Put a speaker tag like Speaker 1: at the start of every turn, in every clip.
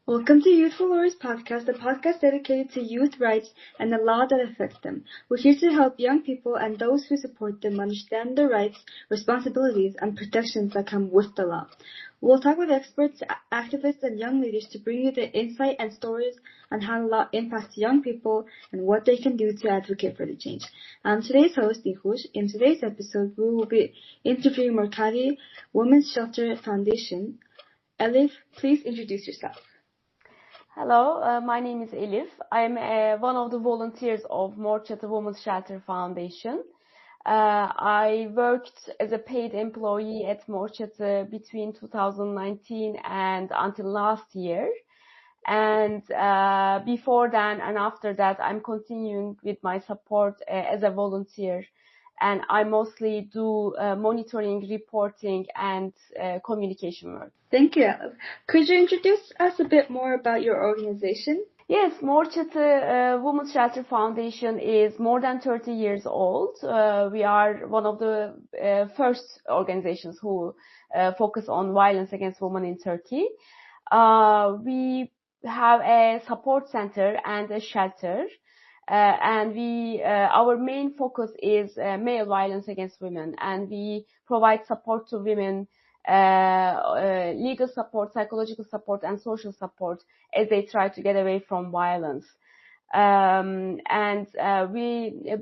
Speaker 1: Welcome to Youthful Lawyers Podcast, a podcast dedicated to youth rights and the law that affects them. We're here to help young people and those who support them understand their rights, responsibilities, and protections that come with the law. We'll talk with experts, activists, and young leaders to bring you the insight and stories on how the law impacts young people and what they can do to advocate for the change. I'm today's host, Nihush. In today's episode, we will be interviewing Morcati Women's Shelter Foundation. Elif, please introduce yourself.
Speaker 2: Hello, my name is Elif. I'm one of the volunteers of Morcati Women's Shelter Foundation. I worked as a paid employee at Morcati between 2019 and until last year. And before then and after that, I'm continuing with my support as a volunteer. And I mostly do monitoring, reporting, and communication work.
Speaker 1: Thank you, Elif. Could you introduce us a bit more about your organization?
Speaker 2: Yes, Morcati Women's Shelter Foundation is more than 30 years old. We are one of the first organizations who focus on violence against women in Turkey. We have a support center and a shelter. And our main focus is male violence against women, and we provide support to women, legal support, psychological support, and social support as they try to get away from violence. We,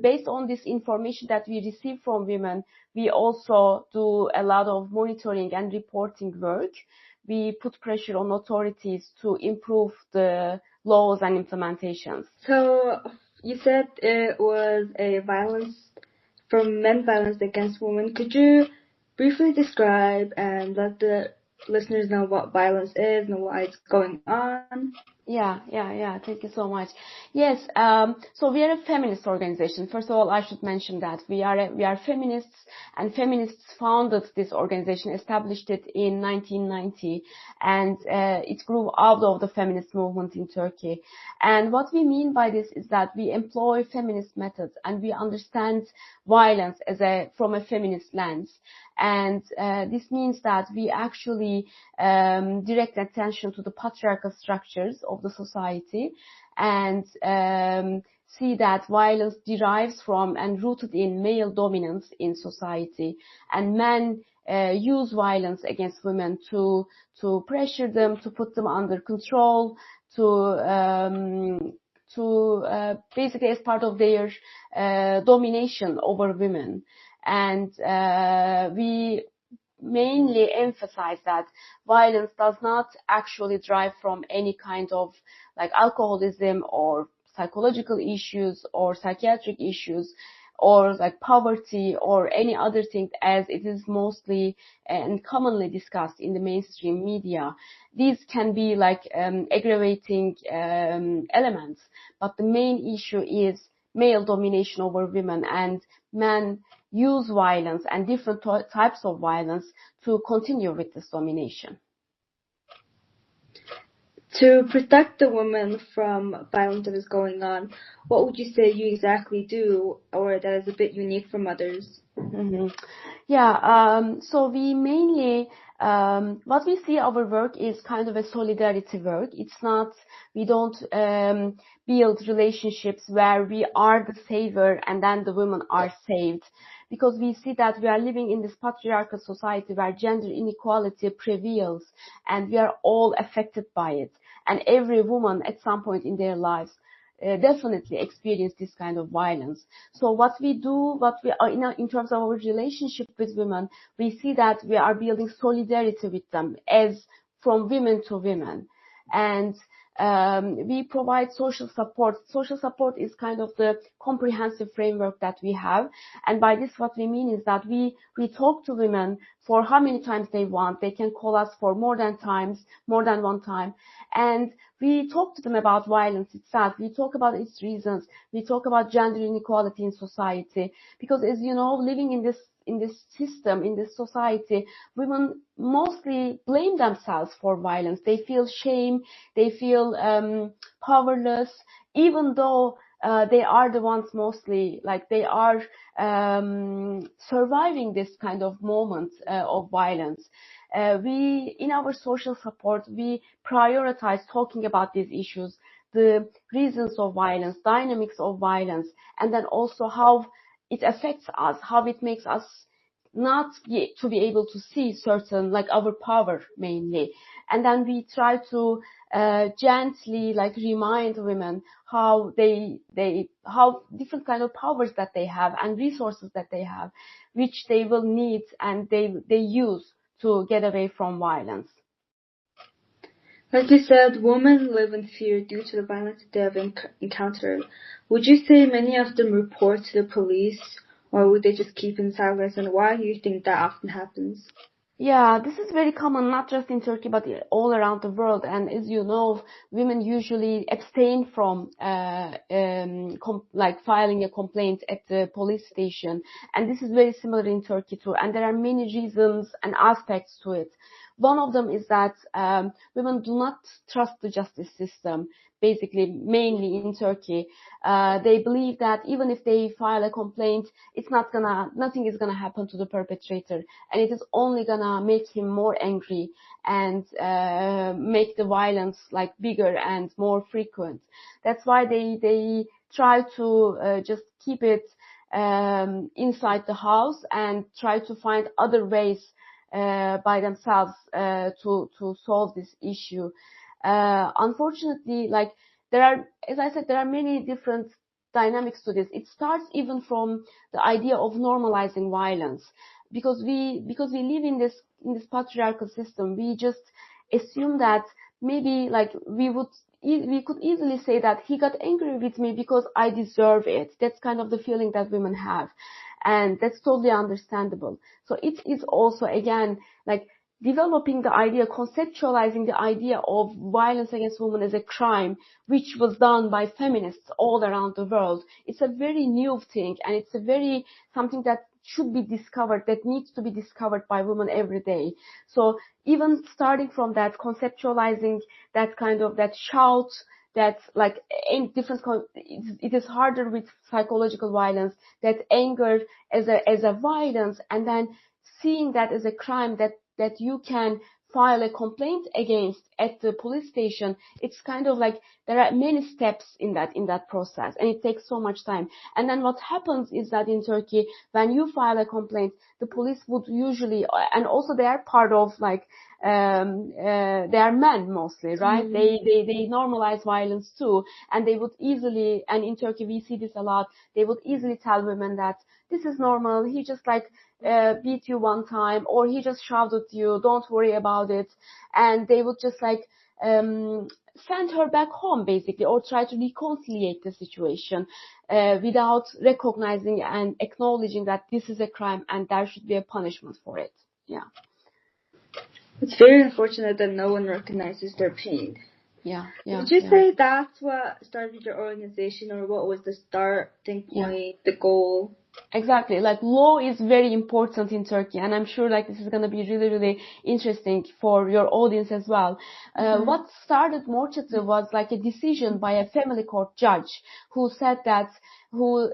Speaker 2: based on this information that we receive from women, we also do a lot of monitoring and reporting work. We put pressure on authorities to improve the laws and implementations.
Speaker 1: So you said it was a violence from men violence against women. Could you briefly describe and let the listeners know what violence is and why it's going on?
Speaker 2: Yeah. Thank you so much. Yes. So we are a feminist organization. First of all, I should mention that we are feminists, and feminists founded this organization, established it in 1990, and it grew out of the feminist movement in Turkey. And what we mean by this is that we employ feminist methods, and we understand violence from a feminist lens. And this means that we actually direct attention to the patriarchal structures of the society and see that violence derives from and rooted in male dominance in society. And men use violence against women to pressure them, to put them under control, to basically as part of their domination over women. And we mainly emphasize that violence does not actually derive from any kind of like alcoholism or psychological issues or psychiatric issues or like poverty or any other thing, as it is mostly and commonly discussed in the mainstream media. These can be like aggravating elements, but the main issue is male domination over women, and men use violence and different types of violence to continue with this domination.
Speaker 1: To protect the woman from violence that is going on, what would you say you exactly do, or that is a bit unique from others?
Speaker 2: Mm-hmm. Yeah, so we mainly, what we see our work is kind of a solidarity work. It's not, we don't build relationships where we are the savior and then the women are saved. Because we see that we are living in this patriarchal society where gender inequality prevails, and we are all affected by it. And every woman at some point in their lives definitely experience this kind of violence. So what we do, in terms of our relationship with women, we see that we are building solidarity with them as from women to women. And we provide social support. Social support is kind of the comprehensive framework that we have. And by this, what we mean is that we talk to women for how many times they want. They can call us for more than one time. And we talk to them about violence itself. We talk about its reasons. We talk about gender inequality in society. Because as you know, living in this system, in this society, women mostly blame themselves for violence. They feel shame, they feel powerless, even though they are the ones mostly, like, they are surviving this kind of moment of violence. We, in our social support, we prioritize talking about these issues, the reasons of violence, dynamics of violence, and then also how it affects us, how it makes us not to be able to see certain, like, our power mainly. And then we try to gently, like, remind women how how different kind of powers that they have and resources that they have, which they will need and they use to get away from violence.
Speaker 1: Like you said, women live in fear due to the violence they have encountered. Would you say many of them report to the police, or would they just keep in silence? And why do you think that often happens?
Speaker 2: Yeah, this is very common, not just in Turkey, but all around the world. And as you know, women usually abstain from like filing a complaint at the police station. And this is very similar in Turkey too. And there are many reasons and aspects to it. One of them is that women do not trust the justice system, basically, mainly in Turkey. They believe that even if they file a complaint, nothing is gonna happen to the perpetrator, and it is only gonna make him more angry and make the violence, like, bigger and more frequent. That's why they try to just keep it inside the house and try to find other ways by themselves to solve this issue. Unfortunately, like, as I said, there are many different dynamics to this. It starts even from the idea of normalizing violence, because we live in this patriarchal system. We just assume that maybe, like, we could easily say that he got angry with me because I deserve it. That's kind of the feeling that women have, and that's totally understandable. So it is also, again, like, developing the idea, conceptualizing the idea of violence against women as a crime, which was done by feminists all around the world. It's a very new thing, and it's something that should be discovered, that needs to be discovered by women every day. So even starting from that, conceptualizing that kind of, that shout, that, like, in different, it is harder with psychological violence, that anger as a violence, and then seeing that as a crime that you can file a complaint against at the police station. It's kind of like there are many steps in that process, and it takes so much time. And then what happens is that in Turkey, when you file a complaint, the police would usually, and also they are part of, like, they are men mostly, right?
Speaker 1: Mm-hmm.
Speaker 2: They normalize violence too, and they would easily, and in Turkey we see this a lot, they would easily tell women that this is normal, he just, like, beat you one time, or he just shouted at you, don't worry about it. And they would just, like, send her back home, basically, or try to reconcile the situation without recognizing and acknowledging that this is a crime and there should be a punishment for it. Yeah.
Speaker 1: It's very unfortunate that no one recognizes their pain.
Speaker 2: Yeah.
Speaker 1: Would you say that's what started your organization, or what was the starting point, the goal?
Speaker 2: Exactly. Like, law is very important in Turkey, and I'm sure, like, this is going to be really, really interesting for your audience as well. What started Morcati was, like, a decision by a family court judge who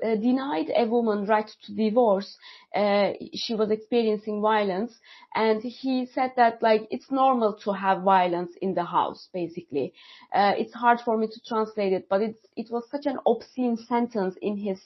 Speaker 2: denied a woman right to divorce. She was experiencing violence, and he said that, like, it's normal to have violence in the house, basically. It's hard for me to translate it, but it was such an obscene sentence in his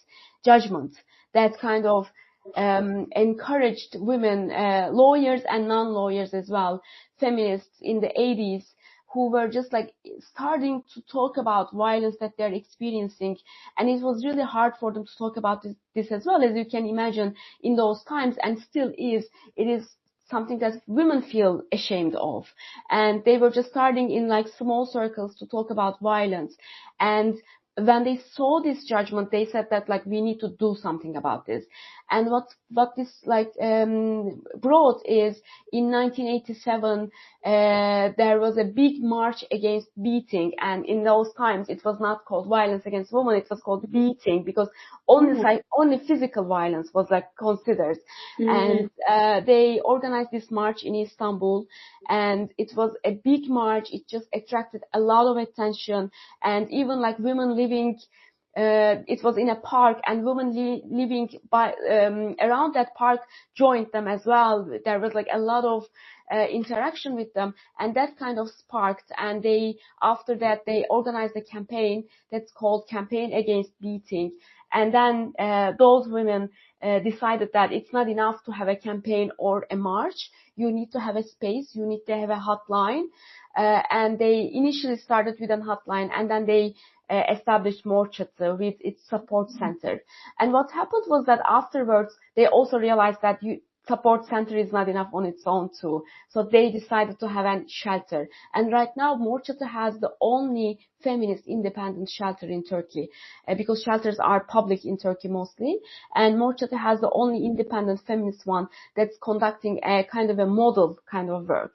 Speaker 2: judgment that kind of encouraged women, lawyers and non-lawyers as well, feminists in the 80s, who were just, like, starting to talk about violence that they're experiencing. And it was really hard for them to talk about this as well, as you can imagine, in those times, and still is. It is something that women feel ashamed of. And they were just starting in, like, small circles to talk about violence. And when they saw this judgment, they said that, like, we need to do something about this. And what this, like, brought is, in 1987, there was a big march against beating, and in those times it was not called violence against women, it was called beating, because only physical violence was, like, considered. And they organized this march in Istanbul, and it was a big march. It just attracted a lot of attention, and even, like, women living it was in a park, and women living by around that park joined them as well. There was like a lot of interaction with them, and that kind of sparked, and after that they organized a campaign that's called Campaign Against Beating. And then those women decided that it's not enough to have a campaign or a march. You need to have a space, you need to have a hotline, and they initially started with a hotline, and then they established Morcati with its support center. And what happened was that afterwards they also realized that support center is not enough on its own too. So they decided to have a shelter. And right now Morcati has the only feminist independent shelter in Turkey, because shelters are public in Turkey mostly. And Morcati has the only independent feminist one that's conducting a kind of a model kind of work.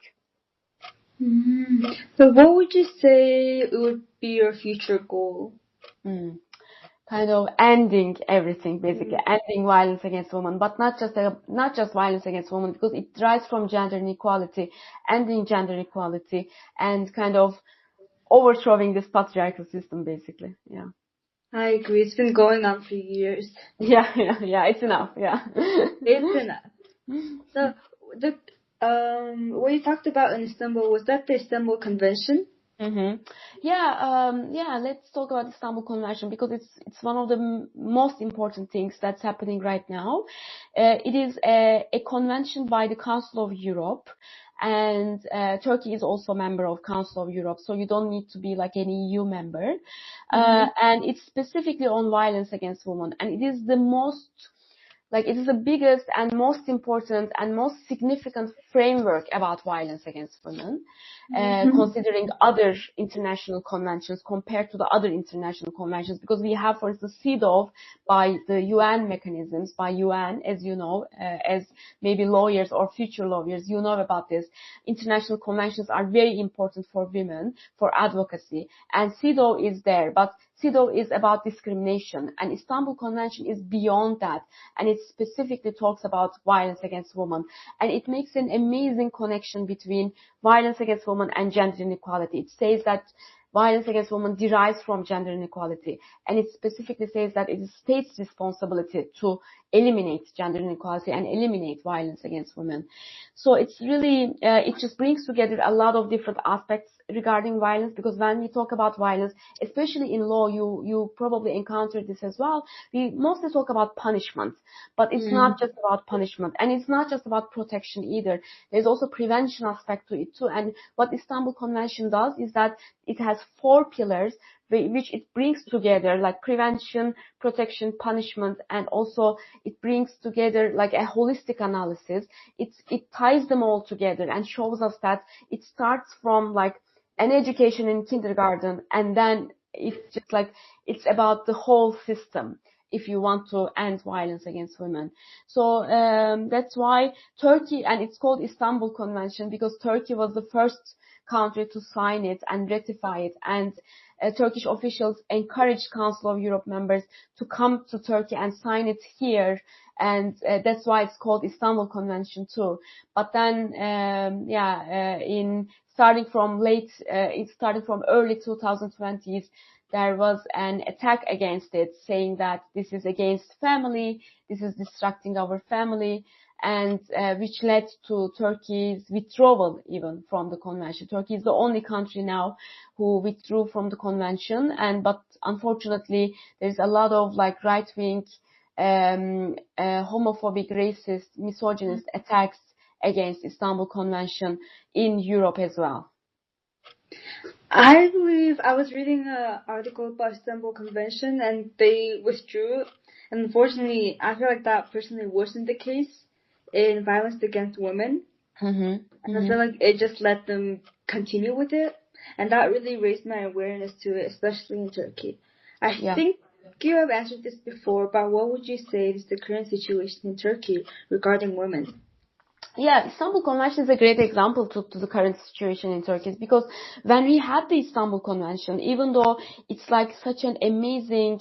Speaker 1: Mm-hmm. So what would you say would be your future goal?
Speaker 2: Kind of ending everything, basically ending violence against women, but not just violence against women, because it derives from gender inequality, ending gender inequality, and kind of overthrowing this patriarchal system, basically. Yeah.
Speaker 1: I agree. It's been going on for years.
Speaker 2: Yeah. It's enough. Yeah.
Speaker 1: It's enough. So what you talked about in Istanbul, was that the Istanbul Convention?
Speaker 2: Yeah. Let's talk about the Istanbul Convention, because it's one of the most important things that's happening right now. It is a convention by the Council of Europe, and Turkey is also a member of Council of Europe, so you don't need to be like an EU member. And it's specifically on violence against women, and it is the biggest and most important and most significant framework about violence against women, considering other international conventions compared to the other international conventions, because we have, for instance, CEDAW by the UN mechanisms, by UN, as you know, as maybe lawyers or future lawyers, you know about this. International conventions are very important for women, for advocacy, and CEDAW is there, but CEDAW is about discrimination, and Istanbul Convention is beyond that, and it specifically talks about violence against women, and it makes an amazing connection between violence against women and gender inequality. It says that violence against women derives from gender inequality, and it specifically says that it is state's responsibility to eliminate gender inequality and eliminate violence against women. So it's really, it just brings together a lot of different aspects regarding violence, because when we talk about violence, especially in law, you probably encountered this as well. We mostly talk about punishment, but it's not just about punishment, and it's not just about protection either. There's also prevention aspect to it too. And what Istanbul Convention does is that it has 4 pillars which it brings together, like prevention, protection, punishment, and also it brings together like a holistic analysis. It ties them all together and shows us that it starts from like an education in kindergarten, and then it's just like it's about the whole system if you want to end violence against women. So that's why Turkey, and it's called Istanbul Convention because Turkey was the first country to sign it and ratify it, and Turkish officials encouraged Council of Europe members to come to Turkey and sign it here, and that's why it's called Istanbul Convention too. But then starting from early 2020s, there was an attack against it, saying that this is against family, this is distracting our family, and which led to Turkey's withdrawal even from the convention. Turkey is the only country now who withdrew from the convention, but unfortunately there's a lot of like right-wing, homophobic, racist, misogynist attacks against Istanbul Convention in Europe as well.
Speaker 1: I believe I was reading an article about Istanbul Convention and they withdrew. And unfortunately, I feel like that personally wasn't the case in violence against women. And I feel like it just let them continue with it. And that really raised my awareness to it, especially in Turkey. I think you have answered this before, but what would you say is the current situation in Turkey regarding women?
Speaker 2: Yeah, Istanbul Convention is a great example to the current situation in Turkey, because when we had the Istanbul Convention, even though it's like such an amazing,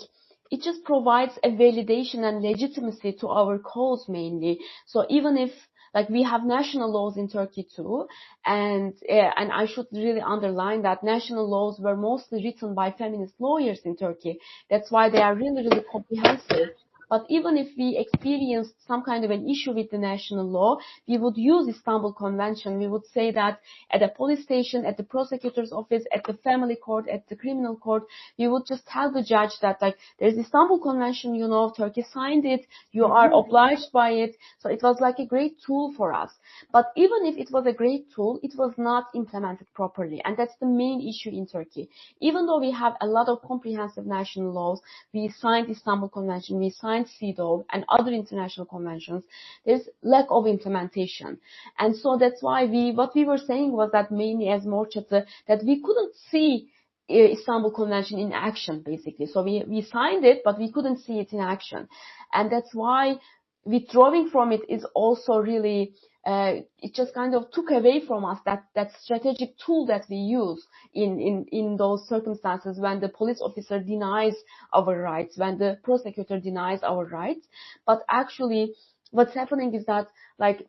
Speaker 2: it just provides a validation and legitimacy to our cause mainly. So even if like we have national laws in Turkey too, and I should really underline that national laws were mostly written by feminist lawyers in Turkey. That's why they are really, really comprehensive. But even if we experienced some kind of an issue with the national law, we would use Istanbul Convention. We would say that at a police station, at the prosecutor's office, at the family court, at the criminal court, we would just tell the judge that, like, there's Istanbul Convention, you know, Turkey signed it, you are obliged by it. So it was like a great tool for us. But even if it was a great tool, it was not implemented properly. And that's the main issue in Turkey. Even though we have a lot of comprehensive national laws, we signed Istanbul Convention, we signed CEDAW and other international conventions, there's lack of implementation. And so that's why what we were saying was that mainly as Morcati, that we couldn't see Istanbul Convention in action, basically. So we signed it, but we couldn't see it in action. And that's why withdrawing from it is also really, it just kind of took away from us that strategic tool that we use in those circumstances when the police officer denies our rights, when the prosecutor denies our rights. But actually, what's happening is that, like,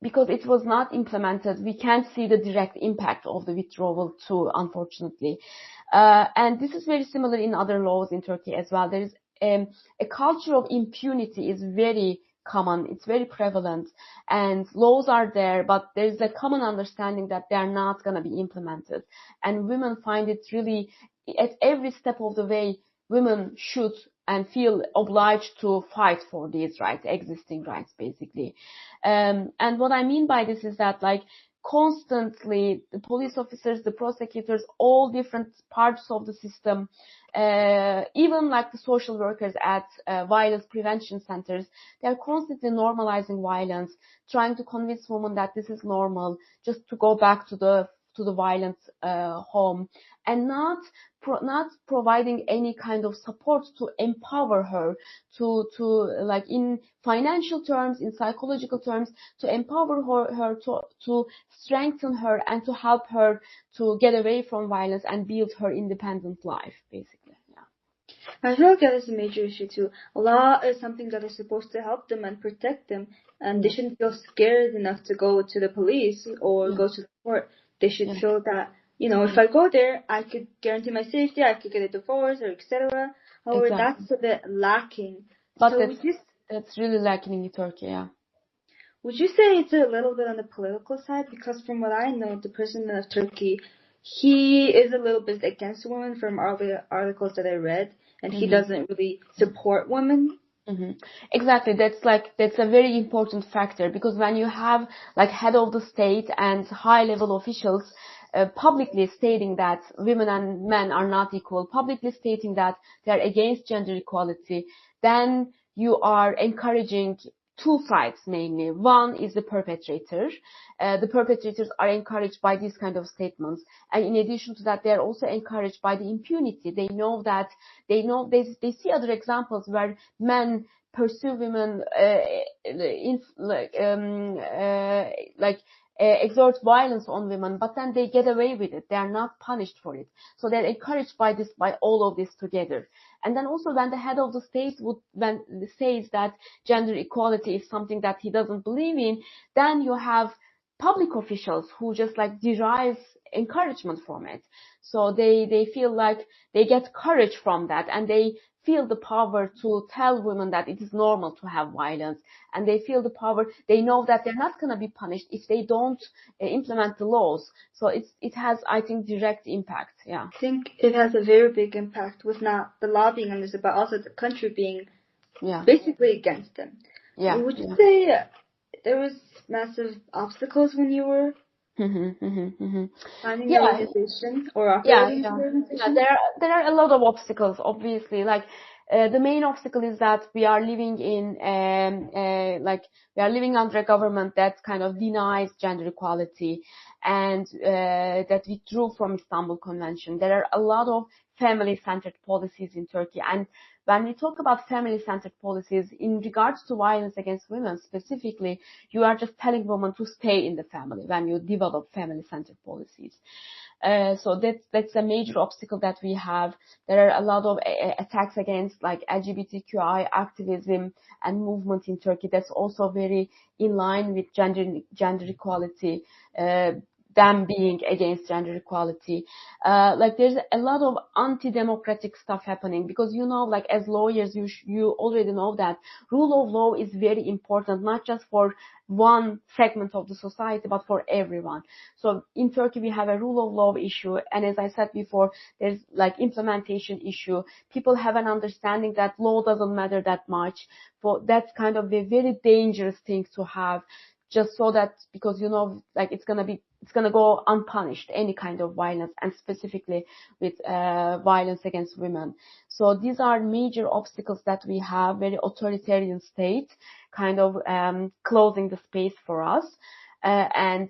Speaker 2: because it was not implemented, we can't see the direct impact of the withdrawal too, unfortunately. And this is very similar in other laws in Turkey as well. There is a culture of impunity is very common. It's very prevalent, and laws are there, but there is a common understanding that they are not going to be implemented. And women find it really, at every step of the way, women should and feel obliged to fight for these rights, existing rights, basically. And what I mean by this is that, like, constantly the police officers, the prosecutors, all different parts of the system, even like the social workers at violence prevention centers, they're constantly normalizing violence, trying to convince women that this is normal, just to go back to the violent home, and not providing any kind of support to empower her, to like in financial terms, in psychological terms, to empower her to strengthen her and to help her to get away from violence and build her independent life, basically.
Speaker 1: I feel like that is a major issue too. Law is something that is supposed to help them and protect them, and they shouldn't feel scared enough to go to the police or go to the court. They should feel that, you know, if I go there, I could guarantee my safety, I could get a divorce, or etc. However, that's a bit lacking.
Speaker 2: But
Speaker 1: so
Speaker 2: that's really lacking in Turkey, yeah.
Speaker 1: Would you say it's a little bit on the political side? Because from what I know, the president of Turkey, he is a little bit against women from all the articles that I read, and he doesn't really support women.
Speaker 2: Exactly. That's a very important factor, because when you have like head of the state and high level officials publicly stating that women and men are not equal, publicly stating that they are against gender equality, then you are encouraging two sides mainly. One is the perpetrator. The perpetrators are encouraged by these kind of statements, and in addition to that, they are also encouraged by the impunity. They see other examples where men pursue women, exert violence on women, but then they get away with it. They are not punished for it. So they're encouraged by all of this together. And then also when the head of the state says that gender equality is something that he doesn't believe in, then you have public officials who just like derive encouragement from it. So they feel like they get courage from that, and they feel the power to tell women that it is normal to have violence, and they feel the power. They know that they're not going to be punished if they don't implement the laws. So it has, I think, direct impact. Yeah,
Speaker 1: I think it has a very big impact with not the law being on this, but also the country being basically against them.
Speaker 2: Yeah.
Speaker 1: Would you say there was massive obstacles when you were planning your organization or operating your organization?
Speaker 2: Yeah, there are a lot of obstacles, obviously. Like the main obstacle is that we are living under a government that kind of denies gender equality, and that withdrew from Istanbul Convention. There are a lot of family-centered policies in Turkey, and when we talk about family-centered policies in regards to violence against women specifically, you are just telling women to stay in the family when you develop family-centered policies. So that's a major obstacle that we have. There are a lot of attacks against like LGBTQI activism and movement in Turkey. That's also very in line with gender equality. Them being against gender equality. Like there's a lot of anti-democratic stuff happening because, you know, like as lawyers, you already know that rule of law is very important, not just for one segment of the society, but for everyone. So in Turkey, we have a rule of law issue. And as I said before, there's like implementation issue. People have an understanding that law doesn't matter that much. So that's kind of a very dangerous thing to have, just so that, because, you know, like it's gonna go unpunished, any kind of violence, and specifically with violence against women. So these are major obstacles that we have, very authoritarian state, kind of closing the space for us, and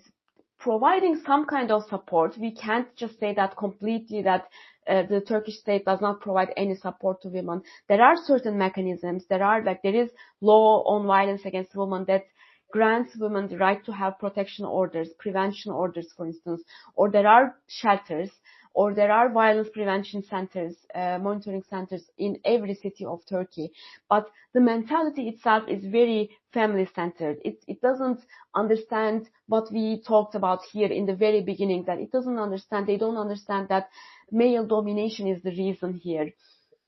Speaker 2: providing some kind of support. We can't just say that completely that the Turkish state does not provide any support to women. There are certain mechanisms. There is law on violence against women that grants women the right to have protection orders, prevention orders, for instance, or there are shelters, or there are violence prevention centers, monitoring centers in every city of Turkey. But the mentality itself is very family-centered. It doesn't understand what we talked about here in the very beginning, that they don't understand that male domination is the reason here.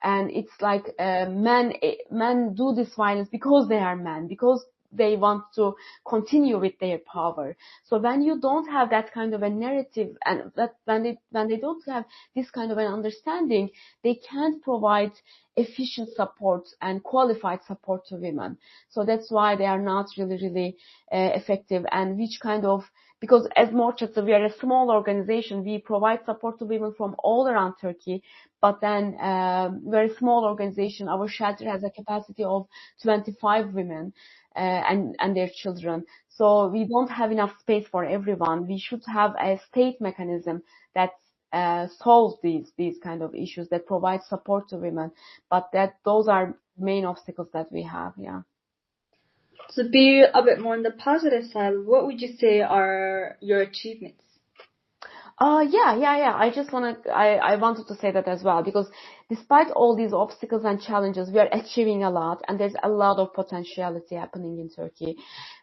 Speaker 2: And it's like men do this violence because they are men, because they want to continue with their power. So when you don't have that kind of a narrative, and that when they don't have this kind of an understanding, they can't provide efficient support and qualified support to women. So that's why they are not really effective. And which kind of, because as Morcati, we are a small organization, we provide support to women from all around Turkey, but then we're a small organization. Our shelter has a capacity of 25 women and their children. So we don't have enough space for everyone. We should have a state mechanism that solves these kind of issues, that provides support to women. But those are main obstacles that we have. Yeah.
Speaker 1: To be a bit more on the positive side, what would you say are your achievements?
Speaker 2: Yeah. I wanted to say that as well, because despite all these obstacles and challenges, we are achieving a lot, and there's a lot of potentiality happening in Turkey.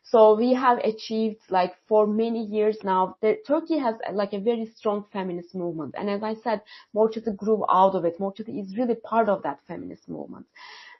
Speaker 2: So we have achieved, like, for many years now, Turkey has like a very strong feminist movement. And as I said, Morcati grew out of it. Morcati is really part of that feminist movement.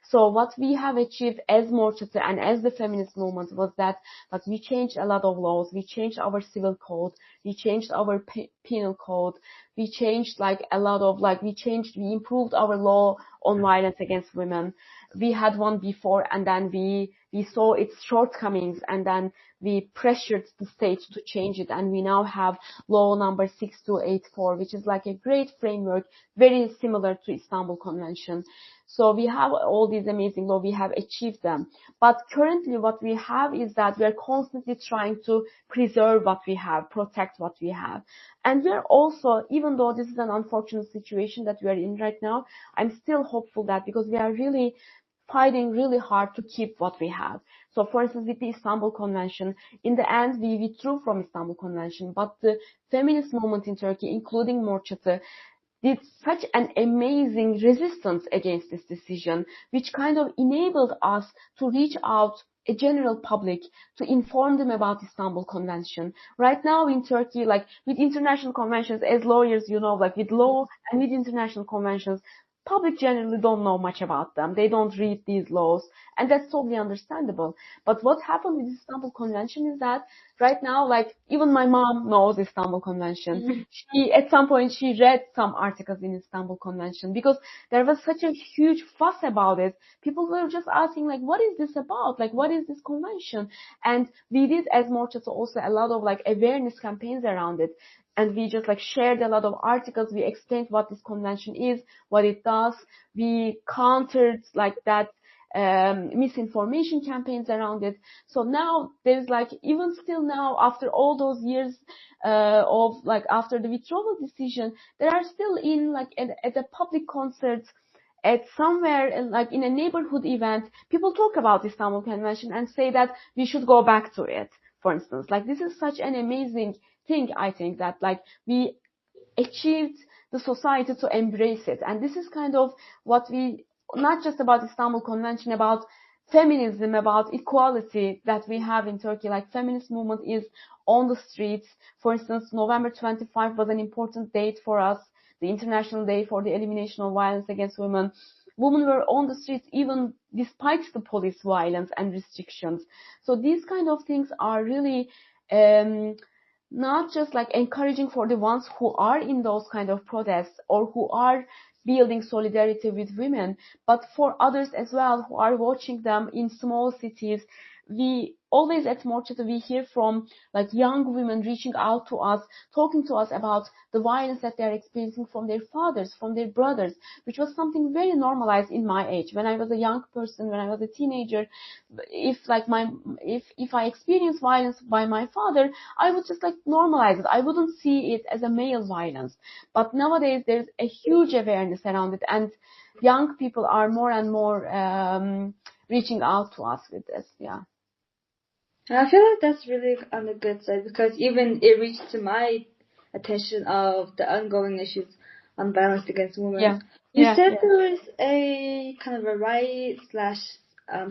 Speaker 2: So what we have achieved as Morcati and as the feminist movement was that, like, we changed a lot of laws. We changed our civil code. We changed our penal code. We changed like a lot of, like, we improved our law on violence against women. We had one before, and then we saw its shortcomings, and then we pressured the state to change it, and we now have law number 6284, which is like a great framework, very similar to Istanbul Convention. So we have all these amazing laws, we have achieved them. But currently what we have is that we are constantly trying to preserve what we have, protect what we have. And we are also, even though this is an unfortunate situation that we are in right now, I'm still hopeful that, because we are really fighting really hard to keep what we have. So for instance, with the Istanbul Convention, in the end, we withdrew from Istanbul Convention, but the feminist movement in Turkey, including Morcati, did such an amazing resistance against this decision, which kind of enabled us to reach out a general public to inform them about Istanbul Convention. Right now in Turkey, like with international conventions, as lawyers, you know, like with law and with international conventions, public generally don't know much about them. They don't read these laws, and that's totally understandable. But what happened with the Istanbul Convention is that right now, like, even my mom knows Istanbul Convention. Mm-hmm. At some point, she read some articles in Istanbul Convention because there was such a huge fuss about it. People were just asking, like, what is this about? Like, what is this convention? And we did, as Morcati, also a lot of like awareness campaigns around it. And we just like shared a lot of articles. We explained what this convention is, what it does. We countered like that misinformation campaigns around it. So now there's like, even still now, after all those years of like after the withdrawal decision, there are still in like at a public concert, at somewhere like in a neighborhood event, people talk about Istanbul Convention and say that we should go back to it. For instance, like, this is such an amazing thing, I think, that like we achieved the society to embrace it. And this is kind of what we, not just about Istanbul Convention, about feminism, about equality that we have in Turkey. Like, feminist movement is on the streets. For instance, November 25 was an important date for us, the International Day for the Elimination of Violence Against Women. Women were on the streets even despite the police violence and restrictions. So these kind of things are really not just like encouraging for the ones who are in those kind of protests or who are building solidarity with women, but for others as well who are watching them in small cities. We always at Morcati, we hear from like young women reaching out to us, talking to us about the violence that they're experiencing from their fathers, from their brothers, which was something very normalized in my age. When I was a young person, when I was a teenager, if I experienced violence by my father, I would just like normalize it. I wouldn't see it as a male violence. But nowadays there's a huge awareness around it, and young people are more and more reaching out to us with this. Yeah.
Speaker 1: And I feel like that's really on the good side, because even it reached to my attention of the ongoing issues on violence against women.
Speaker 2: Yeah.
Speaker 1: You
Speaker 2: Yeah,
Speaker 1: said
Speaker 2: yeah.
Speaker 1: there was a kind of a riot slash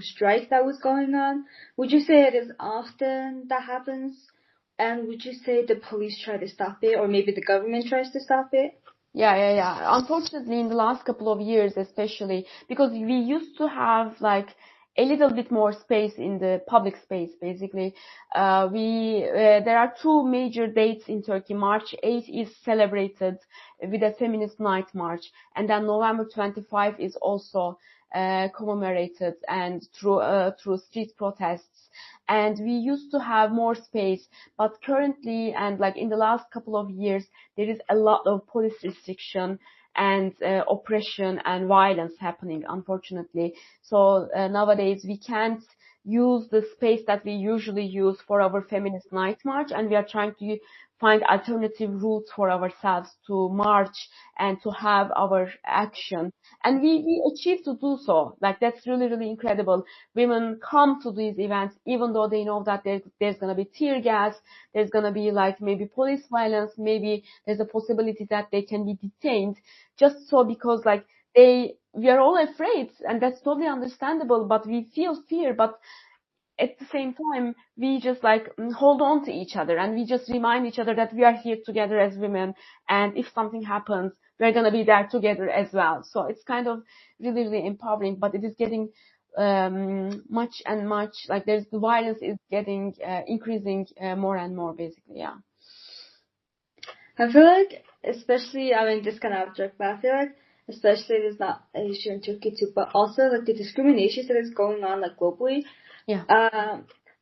Speaker 1: strike that was going on. Would you say it is often that happens? And would you say the police try to stop it, or maybe the government tries to stop it?
Speaker 2: Yeah. Unfortunately, in the last couple of years, especially, because we used to have like a little bit more space in the public space, basically. There are two major dates in Turkey. March 8 is celebrated with a feminist night march, and then November 25 is also commemorated and through street protests. And we used to have more space, but currently, and like in the last couple of years, there is a lot of police restriction and oppression and violence happening, unfortunately. So nowadays we can't use the space that we usually use for our feminist night march, and we are trying to find alternative routes for ourselves to march and to have our action. And we achieve to do so. Like, that's really, really incredible. Women come to these events even though they know that there's going to be tear gas, there's going to be like maybe police violence, maybe there's a possibility that they can be detained, just so because like we are all afraid, and that's totally understandable, but we feel fear. But at the same time, we just like hold on to each other, and we just remind each other that we are here together as women, and if something happens, we're gonna be there together as well. So it's kind of really, really empowering, but it is getting much and much like the violence is getting increasing more and more, basically. Yeah.
Speaker 1: I feel like, especially, I mean, this kind of abstract, but I feel like, especially, there's not an issue in Turkey too, but also like the discrimination that is going on like globally.
Speaker 2: Yeah.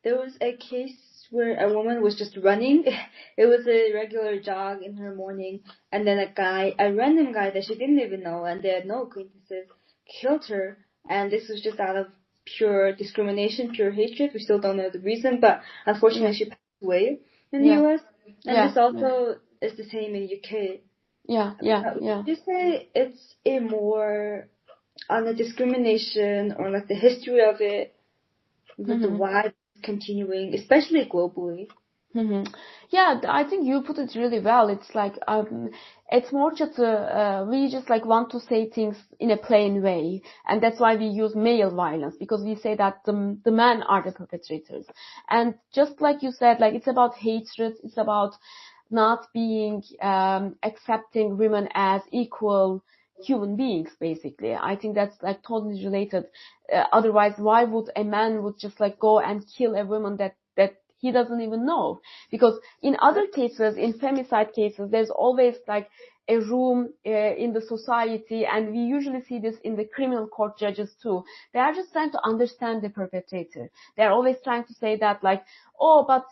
Speaker 1: There was a case where a woman was just running. It was a regular jog in her morning, and then a random guy that she didn't even know, and they had no acquaintances, killed her. And this was just out of pure discrimination, pure hatred. We still don't know the reason, but unfortunately, she passed away in the US. And this also is the same in UK.
Speaker 2: Yeah.
Speaker 1: Would you say it's a more on the discrimination or like the history of it, with the why it's continuing, especially globally?
Speaker 2: Yeah, I think you put it really well. It's like it's more just we just like want to say things in a plain way, and that's why we use male violence, because we say that the men are the perpetrators. And just like you said, like it's about hatred, it's about not being accepting women as equal human beings, basically. I think that's like totally related. Otherwise, why would a man would just like go and kill a woman that he doesn't even know? Because in other cases, in femicide cases, there's always like a room in the society, and we usually see this in the criminal court judges too. They are just trying to understand the perpetrator. They're always trying to say that like, oh, but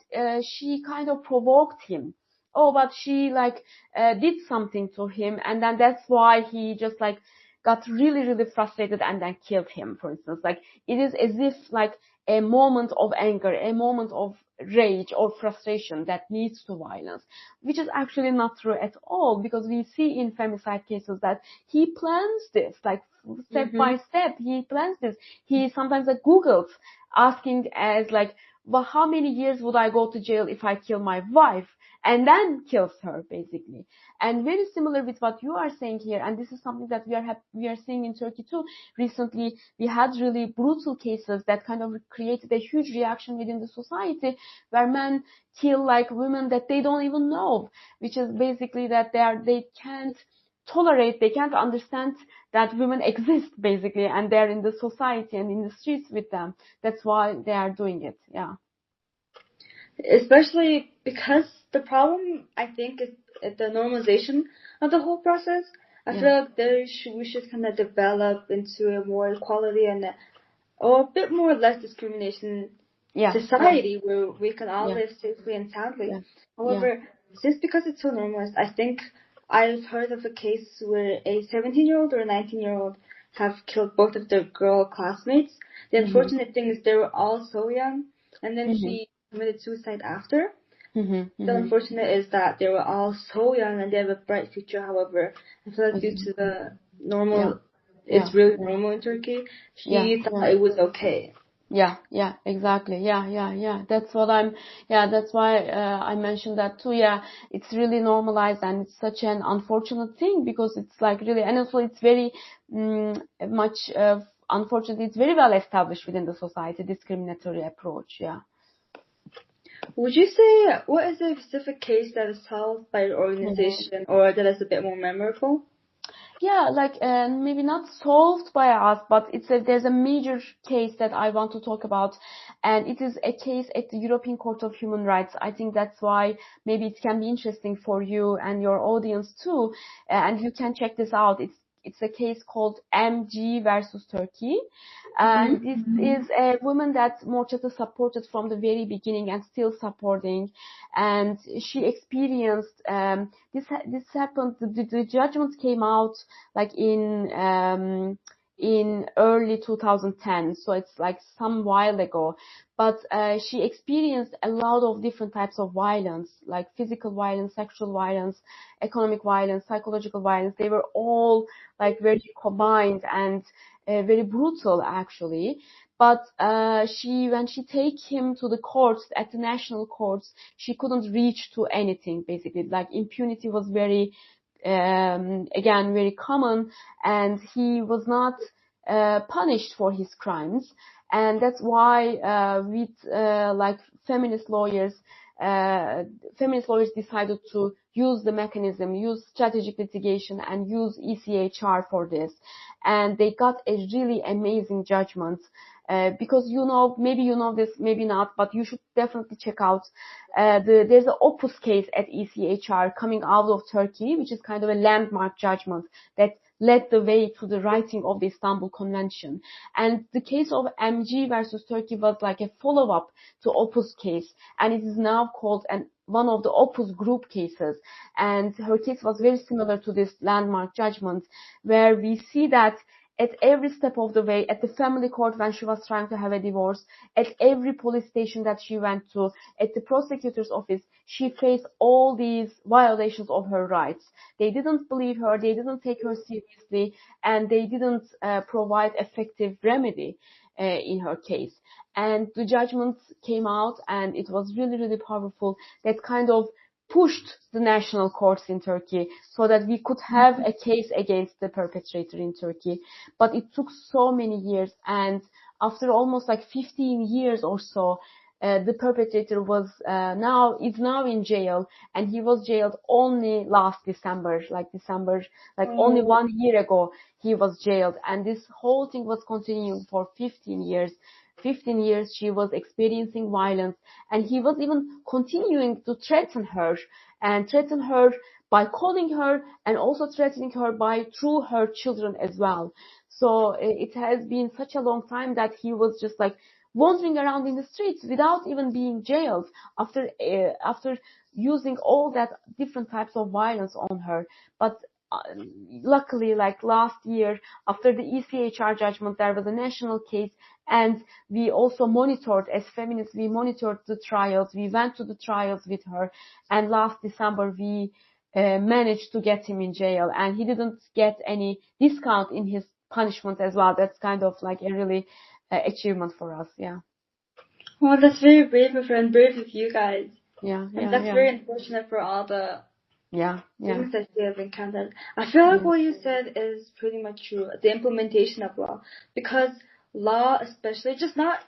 Speaker 2: she kind of provoked him. Oh, but she like did something to him, and then that's why he just like got really, really frustrated and then killed him, for instance. Like, it is as if like a moment of anger, a moment of rage or frustration that leads to violence, which is actually not true at all, because we see in femicide cases that he plans this, like step by step, he plans this. He sometimes like Googles asking as like, well, how many years would I go to jail if I kill my wife? And then kills her, basically. And very similar with what you are saying here, and this is something that we are seeing in Turkey too. Recently, we had really brutal cases that kind of created a huge reaction within the society, where men kill like women that they don't even know, which is basically that they can't tolerate, they can't understand that women exist, basically, and they're in the society and in the streets with them. That's why they are doing it. Yeah.
Speaker 1: Especially because the problem, I think, is the normalization of the whole process. I feel like we should kind of develop into a more equality and or a bit more less discrimination society where we can all live safely and soundly. However, just because it's so normalized, I think I've heard of a case where a 17-year-old or a 19-year-old have killed both of their girl classmates. The unfortunate thing is they were all so young, and then he committed suicide after. The unfortunate is that they were all so young and they have a bright future. However, I feel like due to the normal, it's really normal in Turkey, he thought it was okay.
Speaker 2: Yeah, exactly. Yeah. That's why I mentioned that too. Yeah, it's really normalized and it's such an unfortunate thing because it's like really, and also it's very much, unfortunately, it's very well established within the society, discriminatory approach. Yeah.
Speaker 1: Would you say, what is a specific case that is solved by your organization or that is a bit more memorable?
Speaker 2: Yeah, like maybe not solved by us, but there's a major case that I want to talk about, and it is a case at the European Court of Human Rights. I think that's why maybe it can be interesting for you and your audience too, and you can check this out. It's a case called MG versus Turkey. And this is a woman that Morcati supported from the very beginning and still supporting. And she experienced, this happened, the judgment came out like in early 2010. So it's like some while ago. But she experienced a lot of different types of violence, like physical violence, sexual violence, economic violence, psychological violence. They were all like very combined and very brutal, actually. But when she take him to the courts, at the national courts, she couldn't reach to anything, basically. Like impunity was very, again, very common, and he was not punished for his crimes. And that's why with like feminist lawyers decided to use the mechanism, use strategic litigation, and use ECHR for this. And they got a really amazing judgment. Because maybe you know this, maybe not, but you should definitely check out. There's an Opus case at ECHR coming out of Turkey, which is kind of a landmark judgment that led the way to the writing of the Istanbul Convention. And the case of MG versus Turkey was like a follow-up to Opus case, and it is now called one of the Opus group cases. And her case was very similar to this landmark judgment, where we see that at every step of the way, at the family court when she was trying to have a divorce, at every police station that she went to, at the prosecutor's office, she faced all these violations of her rights. They didn't believe her, they didn't take her seriously, and they didn't provide effective remedy in her case. And the judgment came out, and it was really, really powerful. That kind of pushed the national courts in Turkey so that we could have a case against the perpetrator in Turkey. But it took so many years, and after almost like 15 years or so, the perpetrator is now in jail, and he was jailed only last December, only 1 year ago he was jailed, and this whole thing was continuing for 15 years. 15 years she was experiencing violence, and he was even continuing to threaten her by calling her, and also threatening her through her children as well. So it has been such a long time that he was just like wandering around in the streets without even being jailed after using all that different types of violence on her. But luckily, like last year, after the ECHR judgment, there was a national case, and we also monitored, as feminists, we monitored the trials. We went to the trials with her, and last December we managed to get him in jail, and he didn't get any discount in his punishment as well. That's kind of like a really achievement for us. Yeah.
Speaker 1: Well, that's very brave of her and brave of you guys.
Speaker 2: Yeah,
Speaker 1: And
Speaker 2: yeah,
Speaker 1: that's
Speaker 2: yeah,
Speaker 1: very unfortunate for all the
Speaker 2: yeah, yeah,
Speaker 1: things that you have encountered. I feel like
Speaker 2: yeah.
Speaker 1: what you said is pretty much true. The implementation of law. Because law especially, just not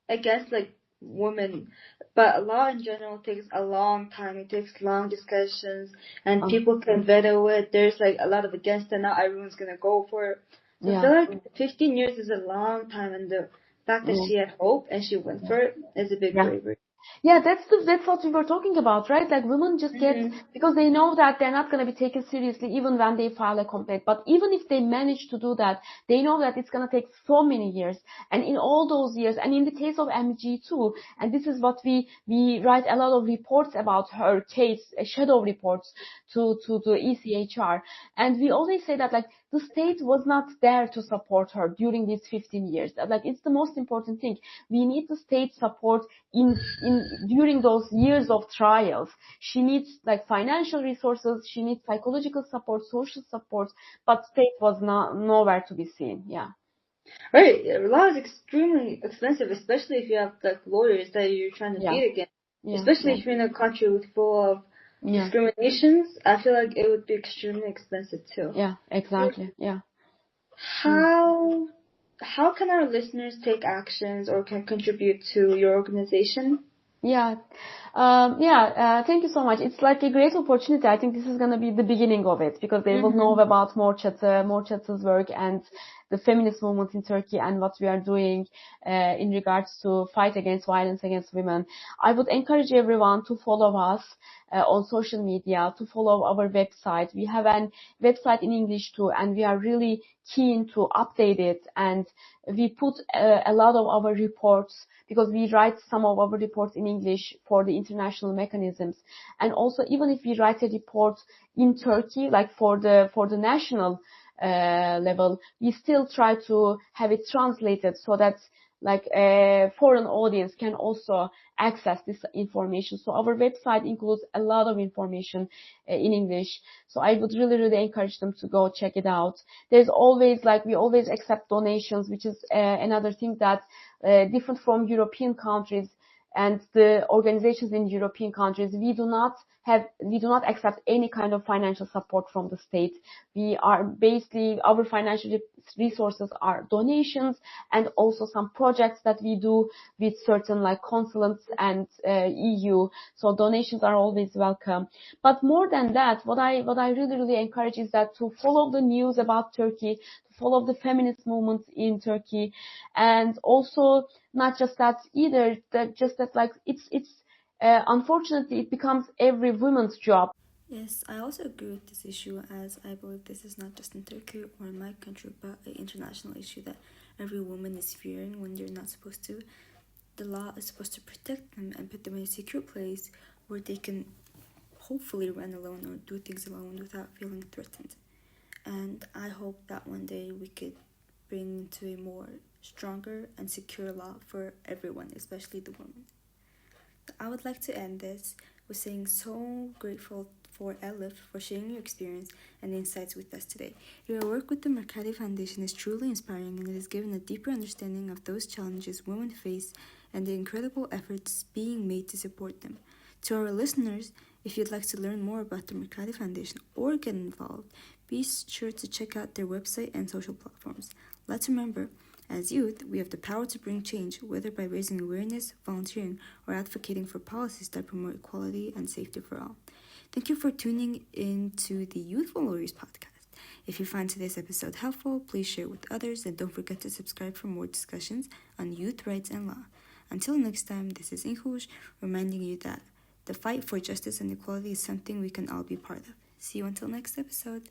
Speaker 1: against like women, but law in general takes a long time. It takes long discussions and
Speaker 2: Um,
Speaker 1: people can veto it. There's like a lot of against it. Not everyone's gonna go for it. So I
Speaker 2: yeah,
Speaker 1: feel like 15 years is a long time and the fact that
Speaker 2: yeah,
Speaker 1: she had hope and she went for it is a big
Speaker 2: yeah.
Speaker 1: bravery.
Speaker 2: Yeah, that's what we were talking about, right? Like women just get,
Speaker 1: Mm-hmm.
Speaker 2: because they know that they're not going to be taken seriously even when they file a complaint. But even if they manage to do that, they know that it's going to take so many years. And in all those years, and in the case of MG too, and this is what we write a lot of reports about her case, shadow reports to the ECHR. And we always say that like the state was not there to support her during these 15 years. Like it's the most important thing. We need the state support in during those years of trials. She needs like financial resources, she needs psychological support, social support, but state was not nowhere to be seen. Yeah.
Speaker 1: Right, law is extremely expensive, especially if you have like lawyers that you're trying to
Speaker 2: Yeah.
Speaker 1: beat against.
Speaker 2: Yeah.
Speaker 1: Especially
Speaker 2: Yeah.
Speaker 1: if you're in a country with full of
Speaker 2: Yeah.
Speaker 1: discriminations, I feel like it would be extremely expensive too.
Speaker 2: Yeah. Exactly. Yeah. Mm.
Speaker 1: How how can our listeners take actions or can contribute to your organization?
Speaker 2: Yeah. Thank you so much. It's like a great opportunity. I think this is going to be the beginning of it because they will know
Speaker 1: Mm-hmm.
Speaker 2: about Morcati's work and the feminist movement in Turkey and what we are doing in regards to fight against violence against women. I would encourage everyone to follow us on social media, to follow our website. We have an website in English too, and we are really keen to update it. And we put a lot of our reports because we write some of our reports in English for the international mechanisms. And also, even if we write a report in Turkey, like for the national level, we still try to have it translated so that like a foreign audience can also access this information. So our website includes a lot of information in English. So I would really, really encourage them to go check it out. There's always like we always accept donations, which is another thing that different from European countries and the organizations in European countries, we do not accept any kind of financial support from the state. We are basically, our financial resources are donations and also some projects that we do with certain like consulates and EU. So donations are always welcome. But more than that, what I really, really encourage is that to follow the news about Turkey, to follow the feminist movement in Turkey, and also not just that either, that just that like it's unfortunately it becomes every woman's job.
Speaker 1: Yes, I also agree with this issue as I believe this is not just in Turkey or in my country, but an international issue that every woman is fearing when they're not supposed to. The law is supposed to protect them and put them in a secure place where they can hopefully run alone or do things alone without feeling threatened. And I hope that one day we could bring into a more stronger and secure law for everyone, especially the women. I would like to end this with saying so grateful for Elif for sharing your experience and insights with us today. Your work with the Morcati Foundation is truly inspiring and it has given a deeper understanding of those challenges women face and the incredible efforts being made to support them. To our listeners, if you'd like to learn more about the Morcati Foundation or get involved, be sure to check out their website and social platforms. Let's remember, as youth, we have the power to bring change, whether by raising awareness, volunteering, or advocating for policies that promote equality and safety for all. Thank you for tuning in to the Youthful Lawyers podcast. If you find today's episode helpful, please share it with others and don't forget to subscribe for more discussions on youth rights and law. Until next time, this is Inhush reminding you that the fight for justice and equality is something we can all be part of. See you until next episode.